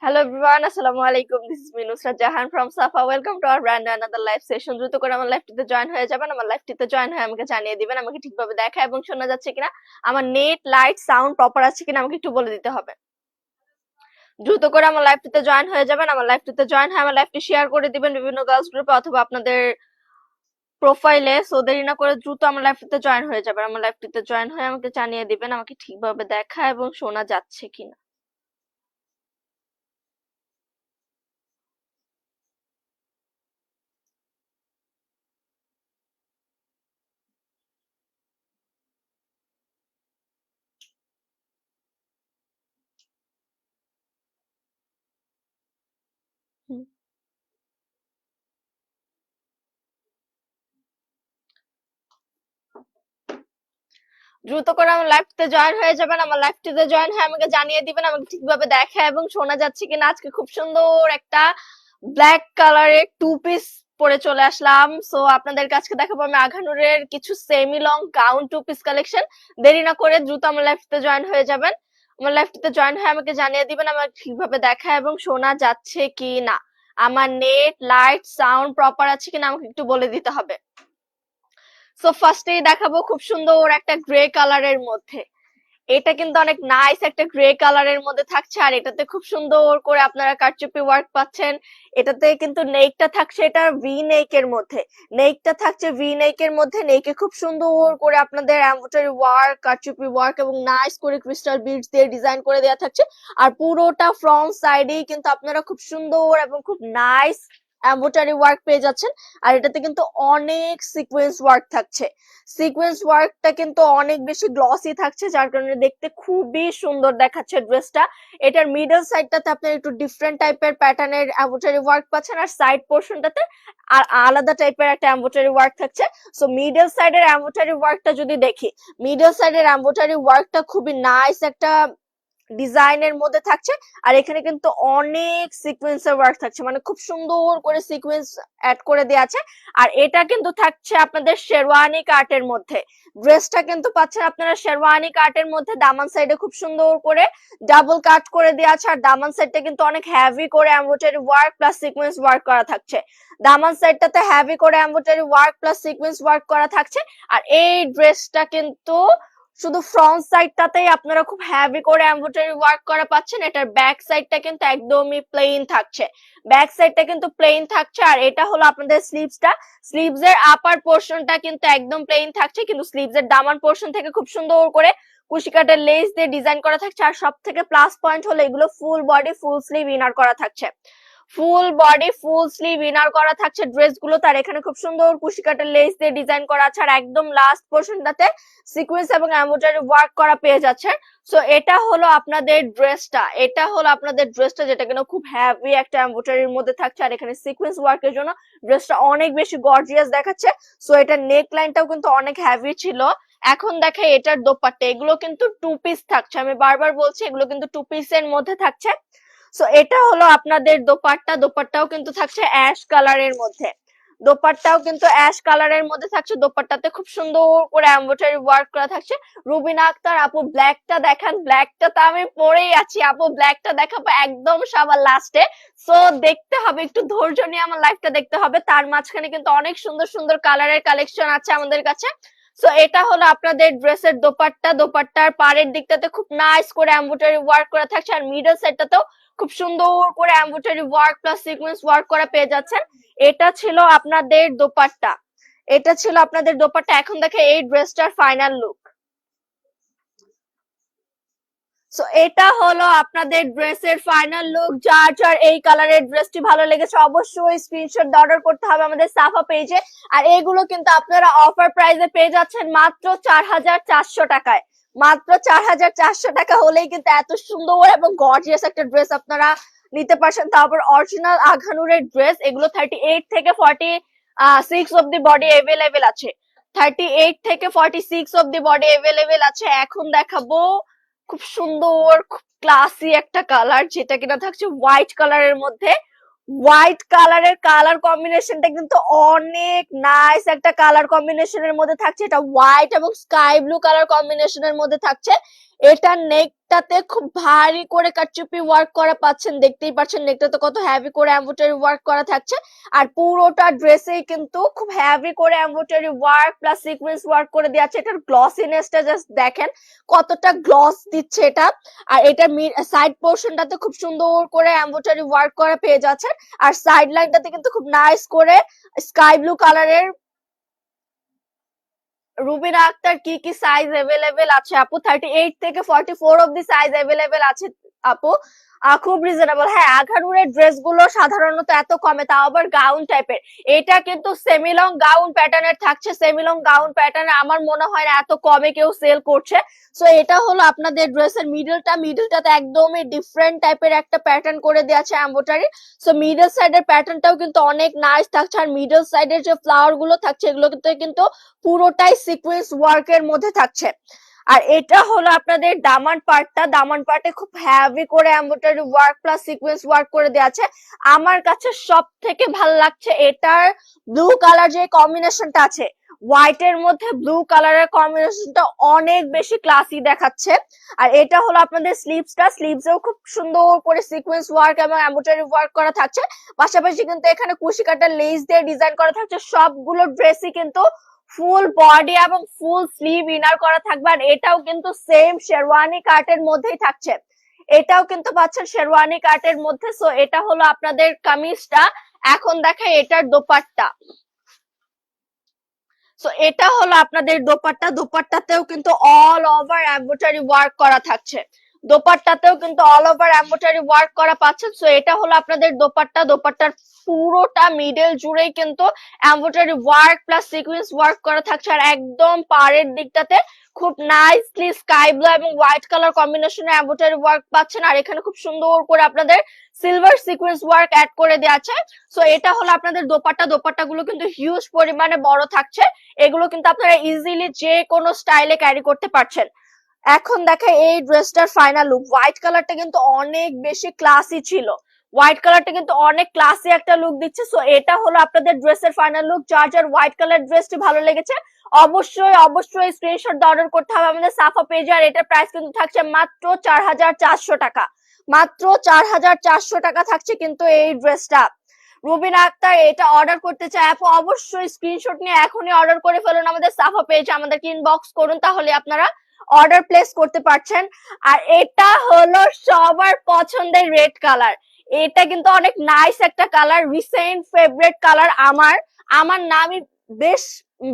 Hello everyone, Assalamu alaikum. This is me Nusrat Jahan from Safa. Welcome to our brand new another live session. দ্রুত করে আমার লাইভটিতে join হয়ে যাবেন। আমার লাইভটিতে join হয়ে আমাকে জানিয়ে দিবেন আমাকে ঠিকভাবে দেখা এবং শোনা যাচ্ছে কিনা, আমার নেট লাইট সাউন্ড প্রপার আছে কিনা আমাকে একটু বলে দিতে হবে। দ্রুত করে আমার লাইভটিতে জয়েন হয়ে যাবেন। আমার লাইভটিতে জয়েন হয়ে আমার লাইভটি শেয়ার করে দিবেন বিভিন্ন গার্লস গ্রুপে অথবা আপনাদের প্রোফাইলে। সো দেরি না করে দ্রুত আমার লাইভটিতে জয়েন হয়ে যাবেন। আমার লাইভটিতে জয়েন হয়ে আমাকে জানিয়ে দিবেন আমাকে ঠিকভাবে দেখা এবং শোনা যাচ্ছে কিনা। দ্রুত করে আমার লাইভটিতে জয়েন হয়ে যাবেন। আমার লাইভটিতে জয়েন হয়ে আমাকে জানিয়ে দিবেন আমাকে ঠিকভাবে দেখা এবং শোনা যাচ্ছে কিনা। আজকে খুব সুন্দর একটা ব্ল্যাক কালারের টু পিস পরে চলে আসলাম। সো আপনাদের কাছে দেখাবো আমি আঘানুরের কিছু semi long gown two piece collection. দেরি না করে দ্রুত আমার লাইভটিতে জয়েন হয়ে যাবেন। আমার লাইভটিতে জয়েন হয়ে আমাকে জানিয়ে দিবেন আমাকে ঠিকভাবে দেখা এবং শোনা যাচ্ছে কি না, আমার নেট লাইট সাউন্ড প্রপার আছে কিনা আমাকে একটু বলে দিতে হবে। সো ফার্স্টেই দেখাবো খুব সুন্দর একটা গ্রে কালারের মধ্যে। এটা কিন্তু অনেক নাইস একটা গ্রে কালারের মধ্যে থাকছে আর এটাতে খুব সুন্দর করে আপনারা কারচুপি ওয়ার্ক পাচ্ছেন। এটাতে কিন্তু নেকটা থাকছে এটা ভি নেকের মধ্যে, নেকটা থাকছে ভি নেকের মধ্যে। নেকে খুব সুন্দর করে আপনাদের এমব্রয়ডারি ওয়ার্ক, কারচুপি ওয়ার্ক এবং নাইস করে ক্রিস্টাল বিডস দিয়ে ডিজাইন করে দেওয়া থাকছে। আর পুরোটা ফ্রন্ট সাইডেই কিন্তু আপনারা খুব সুন্দর এবং খুব নাইস এমব্রয়ডারি ওয়ার্ক পেয়ে যাচ্ছেন। আর এটাতে কিন্তু অনেক সিকোয়েন্স ওয়ার্ক থাকছে। সিকোয়েন্স ওয়ার্কটা কিন্তু অনেক বেশি গ্লসি থাকছে যার কারণে দেখতে খুবই সুন্দর দেখাচ্ছে ড্রেসটা। এটার মিডল সাইডটাতে আপনার একটু ডিফারেন্ট টাইপের প্যাটার্নের এমব্রয়ডারি ওয়ার্ক পাচ্ছেন আর সাইড পোর্শনটাতে আর আলাদা টাইপের একটা এমব্রয়ডারি ওয়ার্ক থাকছে। সো মিডল সাইডের এমব্রয়ডারি ওয়ার্কটা যদি দেখি, মিডল সাইডের এমব্রয়ডারি ওয়ার্কটা খুবই নাইস একটা ডিজাইনের মধ্যে থাকছে। আর এখানে কিন্তু অনেক সিকোয়েন্সের ওয়ার্ক থাকছে, মানে খুব সুন্দর করে সিকোয়েন্স অ্যাড করে দেওয়া আছে। আর এটা কিন্তু থাকছে আপনাদের শেরওয়ানি কাটের মধ্যে। ড্রেসটা কিন্তু পাচ্ছেন আপনারা শেরওয়ানি কাটের মধ্যে। দামান সাইডে খুব সুন্দর করে ডাবল কাট করে দেওয়া আছে আর দামান সাইডটা কিন্তু অনেক হেভি করে embroidery work plus sequence work করা থাকছে। দামান সাইডটাতে হেভি করে embroidery work plus sequence work করা থাকছে। আর এই ড্রেসটা কিন্তু শুধু ফ্রন্ট সাইডটাতেই আপনারা খুব হেভি করে এমব্রয়ডারি ওয়ার্ক করা পাচ্ছেন। এটার ব্যাক সাইডটা কিন্তু একদমই প্লেন থাকছে, ব্যাক সাইডটা কিন্তু প্লেন থাকছে। আর এটা হলো আপনাদের স্লিভসটা, স্লিভস এর আপার পোর্শনটা কিন্তু একদম প্লেন থাকছে, কিন্তু স্লিভস এর দামান পোর্শন থেকে খুব সুন্দর করে কুশি কাটের লেস দিয়ে ডিজাইন করা থাকছে। আর সব থেকে প্লাস পয়েন্ট হলো এগুলো full body full sleeve inner করা থাকছে, full body full sleeve inner করা থাকছে ড্রেসগুলো। তার এখানে খুব সুন্দর কুশি কাটের লেস দিয়ে ডিজাইন করা আছে আর একদম লাস্ট পোর্শনটাতে সিকোয়েন্স এবং এমব্রয়ডারি ওয়ার্ক করা পেয়ে যাচ্ছে। সো এটা হলো আপনাদের ড্রেসটা, এটা হলো আপনাদের ড্রেসটা যেটা কিনা খুব হেভি একটা এমব্রয়ডারির মধ্যে থাকছে। আর এখানে সিকোয়েন্স ওয়ার্কের জন্য ড্রেসটা অনেক বেশি গর্জিয়াস দেখাচ্ছে। সো এটা নেক লাইনটাও কিন্তু অনেক হেভি ছিল। এখন দেখে এটার দোপাট্টা, এগুলো কিন্তু টু পিস থাকছে, আমি বারবার বলছি এগুলো কিন্তু টু পিসের মধ্যে থাকছে। সো এটা হলো আপনাদের দোপাট্টা, দোপাট্টাও কিন্তু থাকছে অ্যাশ কালারের মধ্যে, দোপাট্টাও কিন্তু অ্যাশ কালারের মধ্যে থাকছে। দোপাট্টাতে খুব সুন্দর করে এমব্রয়ডারি ওয়ার্ক করা থাকছে। রুবিনা আক্তার আপু ব্ল্যাকটা দেখান, ব্ল্যাকটা তো আমি পরেই আছি আপু, ব্ল্যাকটা দেখাবো একদম সবার লাস্টে। সো দেখতে হবে, একটু ধৈর্য নিয়ে আমার লাইফটা দেখতে হবে। তার মাঝখানে কিন্তু অনেক সুন্দর সুন্দর কালারের কালেকশন আছে আমাদের কাছে। সো এটা হলো আপনাদের ড্রেসের দোপাট্টা, দোপাট্টার পাড়ের দিকটাতে খুব নাইস করে এমব্রয়ডারি ওয়ার্ক করা থাকছে আর মিডল সাইডটাতেও খুব সুন্দর করে embroidery work plus sequence work করা পেয়ে যাচ্ছেন। এটা ছিল আপনাদের দোপাট্টা, এটা ছিল আপনাদের দোপাট্টা। এখন দেখে এই ড্রেসটার ফাইনাল লুক। সো এটা হলো আপনাদের ড্রেসের ফাইনাল লুক। যার যার এই কালারের ড্রেসটি ভালো লেগেছে অবশ্যই স্ক্রিনশট অর্ডার করতে হবে আমাদের সাফা পেজে। আর এগুলো কিন্তু আপনারা অফার প্রাইসে পেয়ে যাচ্ছেন মাত্র ৪,৪০০ টাকায়। মাত্র ৪,৪০০ টাকা হলেই কিন্তু এত সুন্দর এবং গর্জিয়াস একটা ড্রেস আপনারা নিতে পারছেন। তারপর অরিজিনাল আঘানুরের ড্রেস, এগুলো 38 থেকে 46 অব্দি বডি এভেলেবেল আছে, 38 থেকে 46 অব্দি বডি এভেলেবেল আছে। এখন দেখাবো খুব সুন্দর খুব ক্লাসি একটা কালার যেটা কিনা থাকছে হোয়াইট কালারের মধ্যে। হোয়াইট কালারের কালার কম্বিনেশনটা কিন্তু অনেক নাইস একটা কালার কম্বিনেশনের মধ্যে থাকছে। এটা হোয়াইট এবং স্কাই ব্লু কালার কম্বিনেশনের মধ্যে থাকছে। এটার নেকটাতে খুব ভারী করে কারচুপি ওয়ার্ক করা পাচ্ছেন, দেখতেই পাচ্ছেন নেকটাতে কত হেভি করে এমব্রয়ডারি ওয়ার্ক করা থাকছে। আর পুরোটা ড্রেসেই কিন্তু খুব হেভি করে embroidery work plus sequence work করে দেওয়া আছে। এটার গ্লসিনেসটা জাস্ট দেখেন কতটা গ্লস দিচ্ছে এটা। আর এটার সাইড পোর্শনটাতে খুব সুন্দর করে এমব্রয়ডারি ওয়ার্ক করা পেয়ে যাচ্ছে। আর সাইড লাইনটাতে কিন্তু খুব নাইস করে স্কাই ব্লু কালারের। রুবিনা আক্তার কি কি সাইজ अवेलेबल আছে আপু? 38 থেকে 44 অবধি সাইজ अवेलेबल আছে আপু। খুব রিজনেবল। হ্যাঁ, আঘানুরের ড্রেস গুলো সাধারণত এত কমে, তাও আবার গাউন টাইপের। এটা কিন্তু সেমি লং গাউন প্যাটার্নের থাকছে। সেমি লং গাউন প্যাটার্নে আমার মনে হয় না এত কমে কেউ সেল করছে। সো এটা হলো আপনাদের ড্রেসের মিডলটাতে একদমই ডিফারেন্ট টাইপের একটা প্যাটার্ন করে দেওয়া আছে এমব্রয়ডারি। সো মিডল সাইডের প্যাটার্নটাও কিন্তু অনেক নাইস থাকছে। আর মিডল সাইডের যে ফ্লাওয়ার গুলো থাকছে এগুলো কিন্তু পুরোটাই সিকোয়েন্স ওয়ার্কের মধ্যে থাকছে। আর এটা হলো আপনাদের দামান পার্টটা। দামান পার্টে খুব হেভি করে embroidery work plus sequence work করে দেওয়া আছে। আমার কাছে সব থেকে ভালো লাগছে এটার ব্লু কালার যে কম্বিনেশনটা আছে, হোয়াইট এর মধ্যে ব্লু কালারের কম্বিনেশনটা অনেক বেশি ক্লাসি দেখাচ্ছে। আর এটা হলো আপনাদের স্লিভসেও খুব সুন্দর করে সিকোয়েন্স ওয়ার্ক এবং এমব্রয়ডারি ওয়ার্ক করা থাকছে। পাশাপাশি কিন্তু এখানে কুশি কাটা লেস দিয়ে ডিজাইন করা থাকছে। সবগুলো ড্রেসই কিন্তু ফুল বডি এবং ফুল স্লিভ ইনার করা থাকবে। আর এটাও কিন্তু সেম শেরওয়ানি কাটের মধ্যেই থাকছে। এটাও কিন্তু পাচ্ছেন শেরওয়ানি কাটের মধ্যে। সো এটা হলো আপনাদের কামিজটা। এখন দেখাই এটার দোপাট্টা। সো এটা হলো আপনাদের দোপাট্টাতেও কিন্তু অল ওভার এমব্রয়ডারি ওয়ার্ক করা থাকছে। দোপাট্টাতেও কিন্তু অল ওভার এমব্রয়ডারি ওয়ার্ক করা পাচ্ছেন। সো এটা হলো আপনাদের দোপাট্টার পুরোটা মিডল জুড়েই কিন্তু embroidery work plus sequence work করা থাকছে। আর একদম পাড়ের দিকটাতে খুব নাইসলি স্কাই ব্লু এবং হোয়াইট কালার কম্বিনেশনে এমব্রয়ডারি ওয়ার্ক পাচ্ছেন। আর এখানে খুব সুন্দর করে আপনাদের সিলভার সিকোয়েন্স ওয়ার্ক অ্যাড করে দেওয়া আছে। সো এটা হলো আপনাদের দোপাট্টাগুলো কিন্তু হিউজ পরিমাণে বড় থাকছে। এগুলো কিন্তু আপনারা ইজিলি যে কোনো স্টাইলে ক্যারি করতে পারছেন। এখন দেখে এই ড্রেসটার ফাইনাল লুক। হোয়াইট কালারটা কিন্তু অনেক বেশি ক্লাসি ছিল। হোয়াইট কালারটা কিন্তু অনেক ক্লাসি একটা লুক দিচ্ছে। সো এটা হলো আপনাদের ড্রেসের ফাইনাল লুক। যার হোয়াইট কালার ড্রেসটি ভালো লেগেছে অবশ্যই স্ক্রিনশট দিয়ে অর্ডার করতে হবে আমাদের সাফা পেজে। আর এটার প্রাইস কিন্তু থাকছে মাত্র 4400 টাকা। মাত্র 4400 টাকা থাকছে কিন্তু এই ড্রেসটা। রুবিনা আক্তার এটা অর্ডার করতে চায় আপু, অবশ্যই স্ক্রিনশট নিয়ে এখনই অর্ডার করে ফেলুন আমাদের সাফা পেজে, আমাদেরকে ইনবক্স করুন, তাহলে আপনারা অর্ডার প্লেস করতে পারছেন। আর এটা হলো সবার পছন্দের রেড কালার। এটা কিন্তু অনেক নাইস একটা কালার, রিসেন্ট ফেভারিট কালার আমার নামই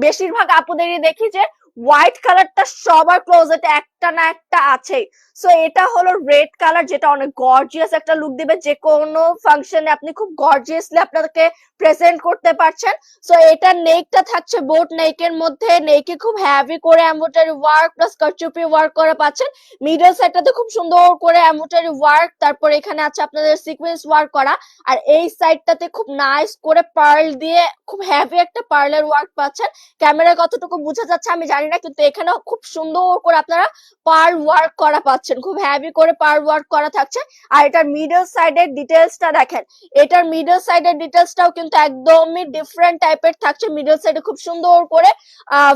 বেশিরভাগ আপুদেরই দেখি যে হোয়াইট কালারটা সবার ক্লোজেটে একটা না একটা আছে। সো এটা হলো রেড কালার, যেটা অনেক গর্জিয়াস একটা লুক দিবে। যে কোনো ফাংশনে আপনি খুব গর্জিয়াসলি আপনাকে প্রেজেন্ট করতে পারছেন। সো এটা নেকটা থাকছে বোট নেকের মধ্যে। নেকে খুব হেভি করে এমব্রয়ডারি ওয়ার্ক প্লাস কারচুপি ওয়ার্ক করা পাচ্ছেন। মিডল সাইডটাতে খুব সুন্দর করে এমব্রয়ডারি ওয়ার্ক, তারপর এখানে আছে আপনাদের সিকোয়েন্স ওয়ার্ক করা। আর এই সাইডটাতে খুব নাইস করে পার্ল দিয়ে খুব হেভি একটা পার্লের ওয়ার্ক পাচ্ছেন। ক্যামেরায় কতটুকু বোঝা যাচ্ছে আমি জানি না, কিন্তু এখানে খুব সুন্দর করে আপনারা পার্ল ওয়ার্ক করা পাচ্ছেন। খুব হেভি করে পার্ল ওয়ার্ক করা থাকছে। আর এটার মিডল সাইডের ডিটেলসটা দেখেন। এটার মিডল সাইডের ডিটেলসটাও কিন্তু একদমই ডিফারেন্ট টাইপের থাকছে। মিডল সাইডে খুব সুন্দর করে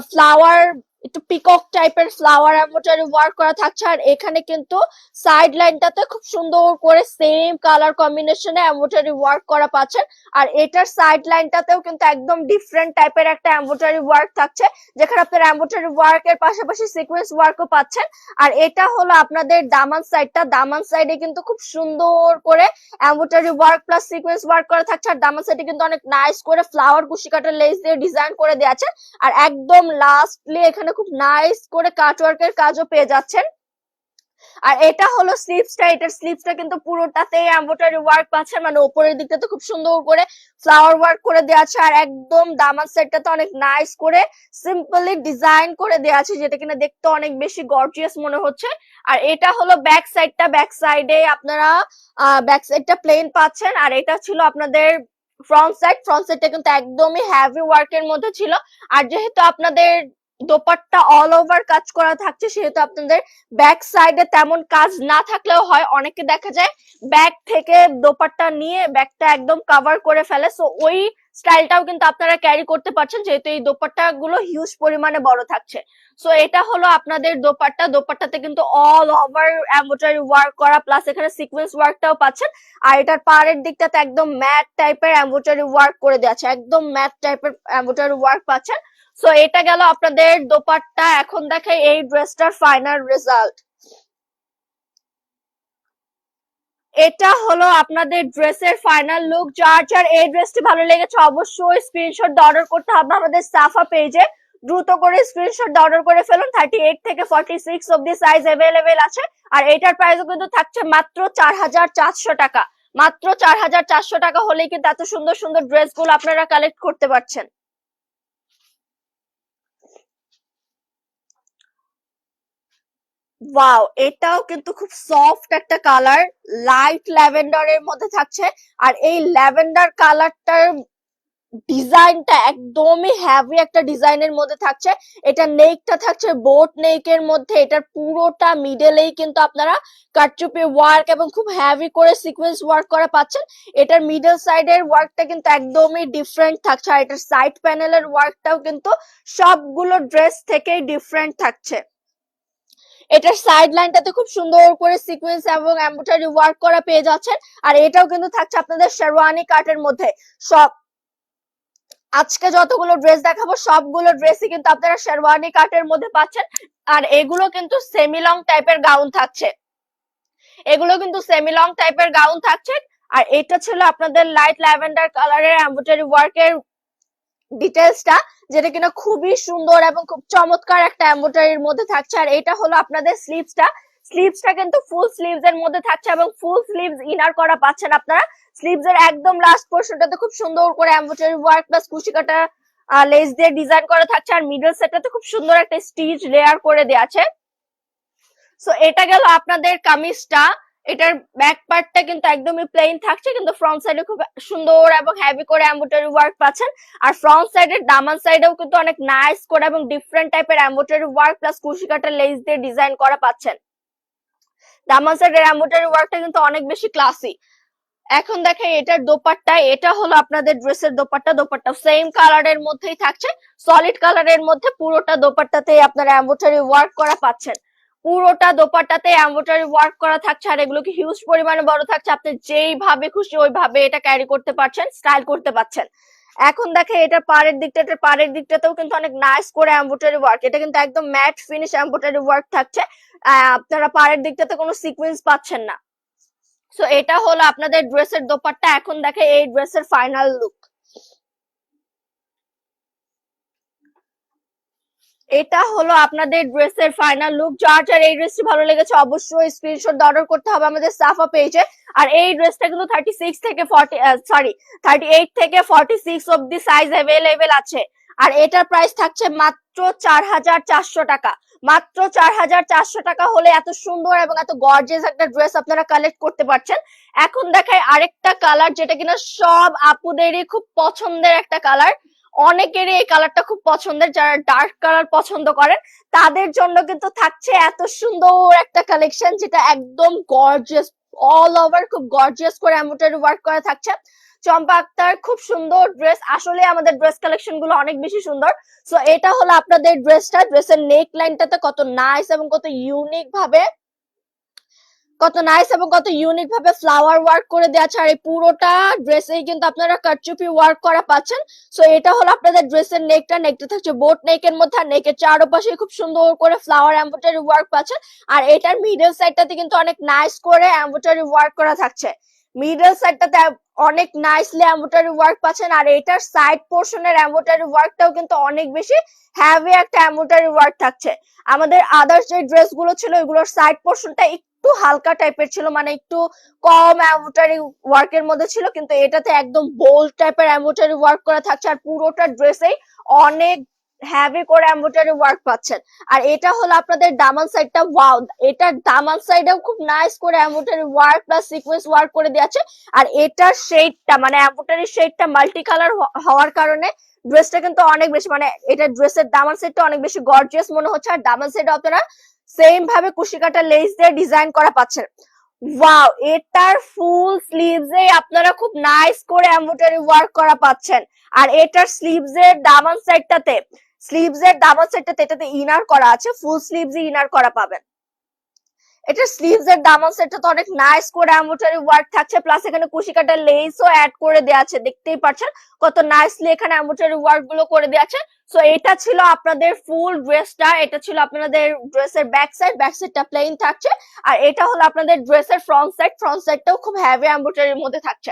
ফ্লাওয়ার, একটু পিকক টাইপের ফ্লাওয়ার এমব্রয়ডারি ওয়ার্ক করা থাকছে। আর এখানে কিন্তু সাইড লাইনটাতে খুব সুন্দর করে সেম কালার কম্বিনেশনে এমব্রয়ডারি ওয়ার্ক করা পাচ্ছেন। আর এটার সাইড লাইনটাতেও কিন্তু একদম ডিফারেন্ট টাইপের একটা এমব্রয়ডারি ওয়ার্ক থাকছে, যেখানে আপনার এমব্রয়ডারি ওয়ার্কের পাশাপাশি সিকোয়েন্স ওয়ার্কও পাচ্ছেন। আর এটা হলো আপনাদের দামান সাইডটা। দামান সাইডে কিন্তু খুব সুন্দর করে embroidery work plus sequence work করা থাকছে। আর দামান সাইডে কিন্তু অনেক নাইস করে ফ্লাওয়ার কুশি কাটার লেস দিয়ে ডিজাইন করে দেওয়া আছে। আর একদম লাস্টলি এখানে খুব নাইস করে কাটওয়ার্কের কাজও পেয়ে যাচ্ছেন। আর এটা হলো স্লিভসটা। এটার স্লিভসটা কিন্তু পুরোটাতে এমব্রয়ডারি ওয়ার্ক পাচ্ছেন, মানে উপরের দিকটাতে খুব সুন্দর করে ফ্লাওয়ার ওয়ার্ক করে দেওয়া আছে। আর একদম দামান সেটটাতে অনেক নাইস করে সিম্পলি ডিজাইন করে দেওয়া আছে, যেটা কিনা দেখতে অনেক বেশি গর্জিয়াস মনে হচ্ছে। আর এটা হলো ব্যাক সাইডটা। ব্যাক সাইডে আপনারা ব্যাক সাইডটা প্লেন পাচ্ছেন। আর এটা ছিল আপনাদের ফ্রন্ট সাইডটা কিন্তু একদমই হেভি ওয়ার্কের মধ্যে ছিল। আর যেহেতু আপনাদের দোপাট্টা অল ওভার কাজ করা থাকছে, সেহেতু আপনাদের ব্যাক সাইডে তেমন কাজ না থাকলেও হয়, অনেকে দেখা যায় ব্যাক থেকে দোপাট্টা নিয়ে ব্যাকটা একদম কভার করে ফেলে। সো ওই স্টাইলটাও কিন্তু আপনারা ক্যারি করতে পারছেন, যেহেতু এই দোপাট্টা গুলো হিউজ পরিমাণে বড় থাকছে। সো এটা হলো আপনাদের দোপাট্টা। দোপাট্টাতে কিন্তু অল ওভার এমব্রয়ডারি ওয়ার্ক করা, প্লাস এখানে সিকোয়েন্স ওয়ার্কটাও পাচ্ছেন। আর এটার পাড়ের দিকটাতে একদম ম্যাট টাইপের এমব্রয়ডারি ওয়ার্ক করে দেওয়া আছে, একদম ম্যাট টাইপের এমব্রয়ডারি ওয়ার্ক পাচ্ছেন। সো এটা গেল আপনাদের দোপাট্টা। এখন দেখাই এই ড্রেসটার ফাইনাল রেজাল্ট। এটা হলো আপনাদের ড্রেসের ফাইনাল লুক। যার যার এই ড্রেসটি ভালো লেগেছে অবশ্যই স্ক্রিনশট অর্ডার করতে হবে আমাদের সাফা পেজে। দ্রুত করে স্ক্রিনশট অর্ডার করে ফেলুন। 38 থেকে 46 অব্দি সাইজ অ্যাভেলেবেল আছে। আর এটার প্রাইসও কিন্তু থাকছে মাত্র 4400 টাকা। মাত্র 4400 টাকা হলেই কিন্তু এত সুন্দর সুন্দর ড্রেসগুলো আপনারা কালেক্ট করতে পারছেন। ওয়াও, এটাও কিন্তু খুব সফট একটা কালার, লাইট ল্যাভেন্ডারের মধ্যে থাকছে। আর এই ল্যাভেন্ডার কালারটার ডিজাইনটা একদমই হ্যাভি একটা ডিজাইনের মধ্যে থাকছে। এটা নেকটা থাকছে বোট নেকের মধ্যে। এটার পুরোটা মিডলেই কিন্তু আপনারা কাটচুপি ওয়ার্ক এবং খুব হ্যাভি করে সিকোয়েন্স ওয়ার্ক করা পাচ্ছেন। এটার মিডল সাইডের ওয়ার্কটা কিন্তু একদমই ডিফারেন্ট থাকছে। আর এটার সাইড প্যানেলের ওয়ার্কটাও কিন্তু সবগুলো ড্রেস থেকেই ডিফারেন্ট থাকছে। এটার সাইড লাইনটাতে খুব সুন্দর করে সিকোয়েন্স এবং এমব্রয়ডারি ওয়ার্ক করা পেয়ে যাচ্ছেন। আর এটাও কিন্তু থাকছে আপনাদের শেরওয়ানি কাটের মধ্যে। সব আজকে যতগুলো ড্রেস দেখাবো সবগুলো ড্রেসই কিন্তু আপনারা শেরওয়ানি কাটের মধ্যে পাচ্ছেন। আর এগুলো কিন্তু সেমি লং টাইপের গাউন থাকছে, এগুলো কিন্তু সেমি লং টাইপের গাউন থাকছে। আর এটা ছিল আপনাদের লাইট ল্যাভেন্ডার কালারের এমব্রয়ডারি ওয়ার্কের ডিটেলসটা, যেটা কিনা খুবই সুন্দর এবং খুব চমৎকার একটা এমব্রয়ডারির মধ্যে থাকছে। আর এটা হলো আপনাদের স্লিভসটা। স্লিভসটা কিন্তু ফুল স্লিভস এর মধ্যে থাকছে এবং ফুল স্লিভস ইনার করা পাচ্ছেন আপনারা। স্লিভস এর একদম লাস্ট পোর্শনটাতে খুব সুন্দর করে এমব্রয়ডারি ওয়ার্ক প্লাস কুশি কাটা লেস দিয়ে ডিজাইন করা থাকছে। আর মিডল সেটটাতে খুব সুন্দর একটা স্টিচ লেয়ার করে দেওয়া আছে। সো এটা গেল আপনাদের কামিজটা। এটার ব্যাক পার্টটা কিন্তু একদমই প্লেন থাকছে, কিন্তু ফ্রন্ট সাইডে খুব সুন্দর এবং হেভি করে এমব্রয়ডারি ওয়ার্ক পাচ্ছেন। আর ফ্রন্ট সাইডের দামান সাইডেও কিন্তু অনেক নাইস করে এবং ডিফারেন্ট টাইপের এমব্রয়ডারি ওয়ার্ক প্লাস কুশি কাটা লেস দিয়ে ডিজাইন করা পাচ্ছেন। দামান সাইডের এমব্রয়ডারি ওয়ার্কটা কিন্তু অনেক বেশি ক্লাসি। এখন দেখেন এটার দোপাট্টা। এটা হলো আপনাদের ড্রেসের দোপাট্টা। দোপাট্টা সেম কালারের মধ্যেই থাকছে, সলিড কালারের মধ্যে। পুরোটা দোপাট্টাতে আপনারা এমব্রয়ডারি ওয়ার্ক করা পাচ্ছেন। পুরোটা দোপাট্টাতে এমব্রয়ডারি ওয়ার্ক করা থাকছে। আর এগুলো কি হিউজ পরিমাণে বড় থাকছে, আপনি যেইভাবে খুশি ওইভাবে এটা ক্যারি করতে পারছেন, স্টাইল করতে পারছেন। এখন দেখেন এটার পাড়ের দিকটা, এটার পাড়ের দিকটাতেও কিন্তু অনেক নাইস করে এমব্রয়ডারি ওয়ার্ক। এটা কিন্তু একদম ম্যাট ফিনিশ এমব্রয়ডারি ওয়ার্ক থাকছে। আপনারা পাড়ের দিকটাতে কোনো সিকোয়েন্স পাচ্ছেন না। সো এটা হলো আপনাদের ড্রেসের দোপাট্টা। এখন দেখে এই ড্রেসের ফাইনাল লুক। এটা হলো আপনাদের ড্রেসের ফাইনাল লুক। যার যার এই ড্রেসটি ভালো লেগেছে অবশ্যই স্ক্রিনশট অর্ডার করতে হবে আমাদের সাফা পেজে। আর এই ড্রেসটা কিন্তু 36 থেকে 38 থেকে 46 অব্দি সাইজ অ্যাভেলেবেল আছে। আর এটার প্রাইস থাকছে মাত্র 4400 টাকা। মাত্র 4400 টাকা হলে এত সুন্দর এবং এত গর্জিয়াস একটা ড্রেস আপনারা কালেক্ট করতে পারছেন। এখন দেখাই আরেকটা কালার, যেটা কিনা সব আপুদেরই খুব পছন্দের একটা কালার। অনেকেরই এই কালারটা খুব পছন্দের, যারা ডার্ক কালার পছন্দ করেন তাদের জন্য কিন্তু থাকছে এত সুন্দর একটা কালেকশন, যেটা একদম গর্জিয়াস, অল ওভার খুব গর্জিয়াস করে এমব্রয়ডারি ওয়ার্ক করা থাকছে। চম্পা আক্তার খুব সুন্দর ড্রেস। আসলে আমাদের ড্রেস কালেকশন গুলো অনেক বেশি সুন্দর। সো এটা হলো আপনাদের ড্রেসটা। ড্রেসের নেক লাইনটাতে কত নাইস এবং কত ইউনিক ভাবে ফ্লাওয়ার ওয়ার্ক করে দেওয়া আছে। আর এই পুরোটা ড্রেসেই কিন্তু আপনারা কাটচুপি ওয়ার্ক করা পাচ্ছেন। সো এটা হলো আপনাদের ড্রেসের নেকটা। নেকটা থাকছে বোট নেকের মধ্যে। আর নেকের চারপাশে খুব সুন্দর করে ফ্লাওয়ার এমব্রয়ডারি ওয়ার্ক পাচ্ছেন। আর এটার মিডল সাইডটাতে কিন্তু অনেক নাইস করে এমব্রয়ডারি ওয়ার্ক করা থাকছে। মিডল সাইডটাতে অনেক নাইসলি এমব্রয়ডারি ওয়ার্ক পাচ্ছেন। আর এটার সাইড পোর্শনের এমব্রয়ডারি ওয়ার্কটাও কিন্তু অনেক বেশি হ্যাভি একটা এমব্রয়ডারি ওয়ার্ক থাকছে। আমাদের আদার্স যে ড্রেস গুলো ছিল ওইগুলোর সাইড পোর্শনটা একটু হালকা টাইপের ছিল, মানে একটু কম এমব্রয়ডারি ওয়ার্কের মধ্যে ছিল, কিন্তু এটাতে একদম বোল্ড টাইপের এমব্রয়ডারি ওয়ার্ক করা থাকছে। আর পুরোটা ড্রেসেই অনেক হ্যাভি করে এমব্রয়ডারি ওয়ার্ক পাচ্ছেন। আর এটা হলো আপনাদের দামান সাইডটা। ওয়াও, এটার দামান সাইডেও খুব নাইস করে embroidery work plus sequence work করে দিয়েছে। আর এটার শেডটা, মানে এমব্রয়ডারি শেডটা মাল্টি কালার হওয়ার কারণে ড্রেসটা কিন্তু অনেক বেশি, মানে এটা ড্রেসের দামান সেটটা অনেক বেশি গর্জিয়াস মনে হচ্ছে। আর দামান সেট আপনারা সেম ভাবে কুশি কাটা লেস দিয়ে ডিজাইন করা পাচ্ছেন। ওয়াও, এটার ফুল স্লিভস এ আপনারা খুব নাইস করে এমব্রয়ডারি ওয়ার্ক করা পাচ্ছেন। আর এটার স্লিভস এর দামান সাইডটাতে এটাতে ইনার করা আছে, ফুল স্লিভস ইনার করা পাবেন। এটা স্লিভস এর দামান সেটটা তো অনেক নাইস করে এমব্রয়ডারি ওয়ার্ক থাকছে, প্লাস এখানে কুশি কাটা লেসও অ্যাড করে দেওয়া আছে, দেখতেই পাচ্ছেন কত নাইসলি এখানে এমব্রয়ডারি ওয়ার্ক গুলো করে দেওয়া আছে। সো এটা ছিল আপনাদের ফুল ড্রেসটা, এটা ছিল আপনাদের ড্রেসের ব্যাক সাইডটা প্লেন থাকছে। আর এটা হলো আপনাদের ড্রেসের ফ্রন্ট সাইডটাও খুব হেভি এমব্রয়ডারির মধ্যে থাকছে।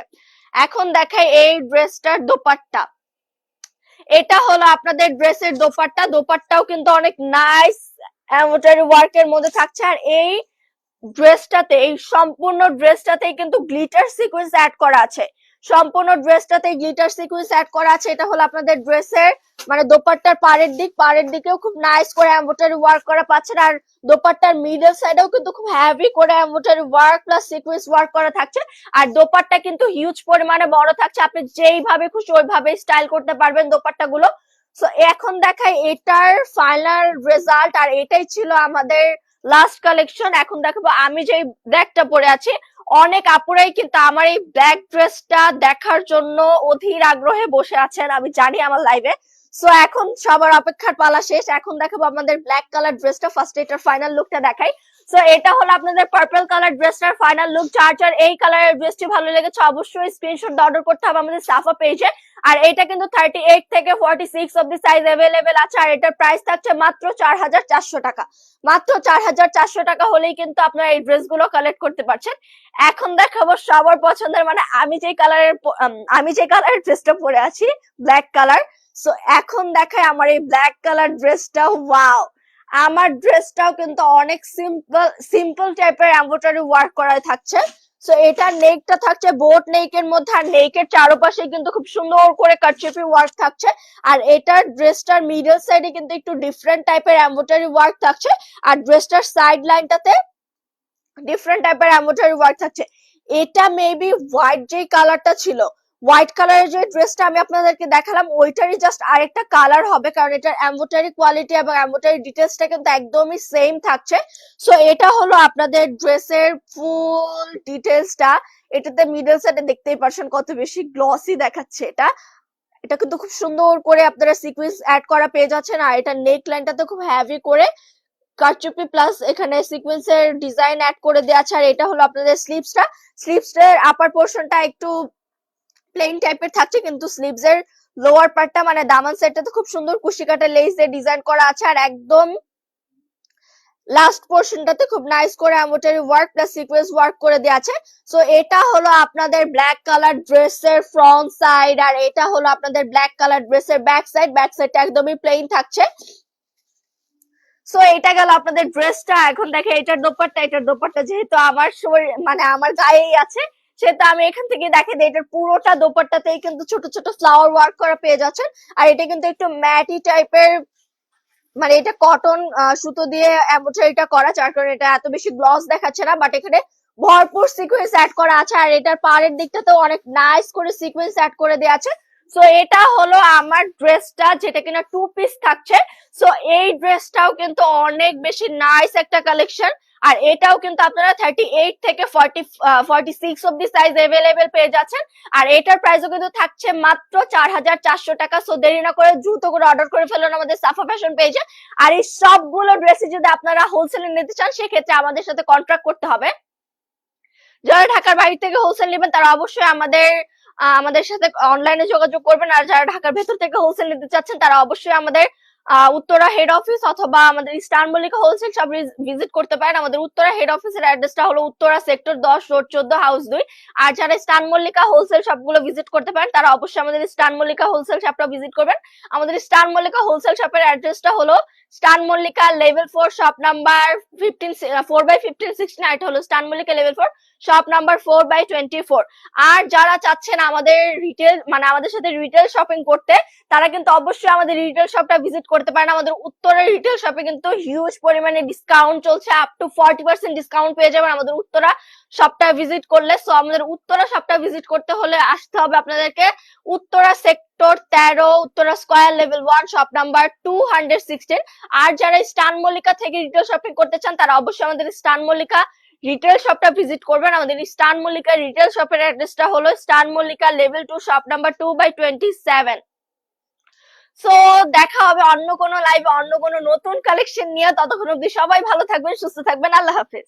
এখন দেখাই এই ড্রেসটার দোপাট্টা। এটা হলো আপনাদের ড্রেসের দোপাট্টাও কিন্তু অনেক নাইস এমব্রয়ডারি ওয়ার্কের মধ্যে থাকছে। আর এই সম্পূর্ণ ড্রেসটাতেই কিন্তু গ্লিটার সিকোয়েন্স অ্যাড করা আছে, এটা হলো আপনাদের ড্রেসের মানে দোপাট্টার পাড়ের দিকেও খুব নাইস করে এমব্রয়ডারি ওয়ার্ক করা পাচ্ছেন। আর দোপাট্টার মিডল সাইডেও কিন্তু খুব হেভি করে embroidery work plus sequence work করা থাকছে। আর দোপাট্টা কিন্তু হিউজ পরিমাণে বড় থাকছে, আপনি যেইভাবে খুশি ওইভাবে স্টাইল করতে পারবেন দোপাট্টা গুলো। সো এখন দেখাই এটার ফাইনাল রেজাল্ট, আর এটাই ছিল আমাদের লাস্ট কালেকশন। এখন দেখাবো আমি যে ব্ল্যাকটা পরে আছি, অনেক আপুরাই কিন্তু আমার এই ব্ল্যাক ড্রেসটা দেখার জন্য অধীর আগ্রহে বসে আছেন, আমি জানি আমার লাইভে। সো এখন সবার অপেক্ষার পালা শেষ, এখন দেখাবো আমাদের ব্ল্যাক কালার ড্রেসটা। ফার্স্ট এটার ফাইনাল লুকটা দেখাই। সো এটা হলো আপনাদের পার্পল কালার ড্রেসটার ফাইনাল লুক। যার এই কালারের ড্রেসটি ভালো লেগেছে অবশ্যই স্ক্রিনশট অর্ডার করতে হবে আমাদের সাফা পেজে। আর এটা কিন্তু 38 থেকে 46 অব্দি সাইজ অ্যাভেলেবেল আছে। আর এটার প্রাইস থাকছে মাত্র 4400 টাকা। মাত্র 4400 টাকা হলেই কিন্তু আপনারা এই ড্রেসগুলো কালেক্ট করতে পারছেন। এখন দেখাবো সবার পছন্দের, মানে আমি যে কালারের ড্রেসটা পরে আছি, ব্ল্যাক কালার। সো এখন দেখায় আমার এই ব্ল্যাক কালার ড্রেসটা। ওয়াও, আমার ড্রেসটাও কিন্তু অনেক সিম্পল টাইপের এমব্রয়ডারি ওয়ার্ক করা থাকছে। সো এটা নেকটা থাকছে বোট নেকের মধ্যে, আর নেকের চারপাশে কিন্তু খুব সুন্দর করে কাটচুপি ওয়ার্ক থাকছে। আর এটার ড্রেসটার মিডল সাইডে কিন্তু একটু ডিফারেন্ট টাইপের এমব্রয়ডারি ওয়ার্ক থাকছে, আর ড্রেসটার সাইড লাইনটাতে ডিফারেন্ট টাইপের এমব্রয়ডারি ওয়ার্ক থাকছে। এটা মেবি হোয়াইট যে কালারটা ছিল, হোয়াইট কালারের যে ড্রেসটা আমি আপনাদেরকে দেখালাম ওইটারই জাস্ট আরেকটা কালার হবে, কারণ এটার এমব্রয়ডারি কোয়ালিটি এবং এমব্রয়ডারি ডিটেলসটা কিন্তু একদমই সেম থাকছে। সো এটা হলো আপনাদের ড্রেসের ফুল ডিটেলসটা। এটাতে মিডল সাইডে দেখতেই পাচ্ছেন কত বেশি গ্লসি দেখাচ্ছে। এটা কিন্তু খুব সুন্দর করে আপনারা সিকোয়েন্স অ্যাড করা পেয়ে যাচ্ছেন। আর এটা নেক লাইনটাতে খুব হেভি করে কারচুপি প্লাস এখানে সিকোয়েন্সের ডিজাইন অ্যাড করে দেওয়া আছে। আর এটা হলো আপনাদের স্লিভসটার আপার পোর্শনটা একটু প্লেন টাইপের থাকছে, কিন্তু স্লিভস এর লোয়ার পার্টটা মানে দামান সাইডটাতে খুব সুন্দর কুশি কাটা লেস দিয়ে ডিজাইন করা আছে। আর একদম লাস্ট পোর্শনটাতে খুব নাইস করে embroidery work plus sequence work করে দেওয়া আছে। সো এটা হলো আপনাদের ব্ল্যাক কালার ড্রেসের ফ্রন্ট সাইড, আর এটা হলো আপনাদের ব্ল্যাক কালার ড্রেসের ব্যাক সাইডটা একদমই প্লেন থাকছে। সো এটা গেল আপনাদের ড্রেসটা। এখন দেখে এটার দোপাট্টা যেহেতু আমার শরীর মানে আমার গায়েই আছে, সেটা আমি এখান থেকে দেখে দিই, এটার পুরোটা দোপাট্টাতেই কিন্তু ছোট ছোট ফ্লাওয়ার ওয়ার্ক করা পেয়ে যাচ্ছেন। আর এটা কিন্তু একটু ম্যাটি টাইপের, মানে এটা কটন সুতো দিয়ে এমব্রয়ডারিটা করা, যার কারণে এটা এত বেশি গ্লস দেখাচ্ছে না, বাট এখানে ভরপুর সিকোয়েন্স অ্যাড করা আছে। আর এটার পাড়ের দিকটাতেও অনেক নাইস করে সিকোয়েন্স অ্যাড করে দেওয়া আছে। সো এটা হলো আমার ড্রেসটা, যেটা কিনা 2 পিস থাকছে। সো এই ড্রেসটাও কিন্তু অনেক বেশি নাইস একটা কালেকশন। আর এটাও কিন্তু আপনারা 38 থেকে 46 অব্দি সাইজ অ্যাভেলেবেল পেয়ে যাচ্ছেন। আর এটার প্রাইসও কিন্তু থাকছে মাত্র 4400 টাকা। সো দেরি না করে দ্রুত করে অর্ডার করে ফেলুন আমাদের সাফা ফ্যাশন পেজে। আর এই সবগুলো ড্রেসে যদি আপনারা হোলসেলে নিতে চান সেক্ষেত্রে আমাদের সাথে কন্ট্রাক্ট করতে হবে। যারা ঢাকার বাইরে থেকে হোলসেল নেবেন তারা অবশ্যই আমাদের সাথে অনলাইনে যোগাযোগ করবেন। আর যারা ঢাকার ভেতর থেকে হোলসেল নিতে চাচ্ছেন তারা অবশ্যই আমাদের উত্তরা হেড অফিস অথবা আমাদের eastern Mallika wholesale shop visit করতে পারেন। আমাদের উত্তরা হেড অফিসের অ্যাড্রেসটা হলো উত্তরা সেক্টর 10 রোড 14 হাউস 2। আর যারা ইস্টার্ন মল্লিকা হোলসেল শপগুলো ভিজিট করতে পারেন তারা অবশ্যই আমাদের ইস্টার্ন মল্লিকা হোলসেল শপটা ভিজিট করবেন। আমাদের ইস্টার্ন মল্লিকা হোলসেল শপের অ্যাড্রেসটা হলো স্টান মল্লিকা লেভেল 4 শপ নাম্বার 4/1516। এটা হলো স্টান মল্লিকা লেভেল 4 শপ নাম্বার 4/24। আর যারা চাচ্ছেন আমাদের আমাদের সাথে রিটেল শপিং করতে তারা কিন্তু অবশ্যই আমাদের রিটেল শপটা ভিজিট করতে পারেন। আমাদের উত্তরের রিটেল শপে কিন্তু হিউজ পরিমাণে ডিসকাউন্ট চলছে, আপ টু 40% ডিসকাউন্ট পেয়ে যাবেন আমাদের উত্তরা শপটা ভিজিট করলে। সো আমাদের উত্তরা শপটা ভিজিট করতে হলে আসতে হবে আপনাদেরকে Uttara sector 13 Uttara square level 1 shop number 216। আর যারা স্টান মল্লিকা থেকে রিটেল শপিং করতে চান তারা অবশ্যই আমাদের স্টান মল্লিকা রিটেল শপটা ভিজিট করবেন। আমাদের স্টান মল্লিকা রিটেল শপের অ্যাড্রেসটা হলো স্টান Mallika level 2 shop number 2/27। So দেখা হবে অন্য কোনো লাইভে অন্য কোনো নতুন কালেকশন নিয়ে। ততক্ষণ অব্দি সবাই ভালো থাকবেন, সুস্থ থাকবেন। আল্লাহ হাফেজ।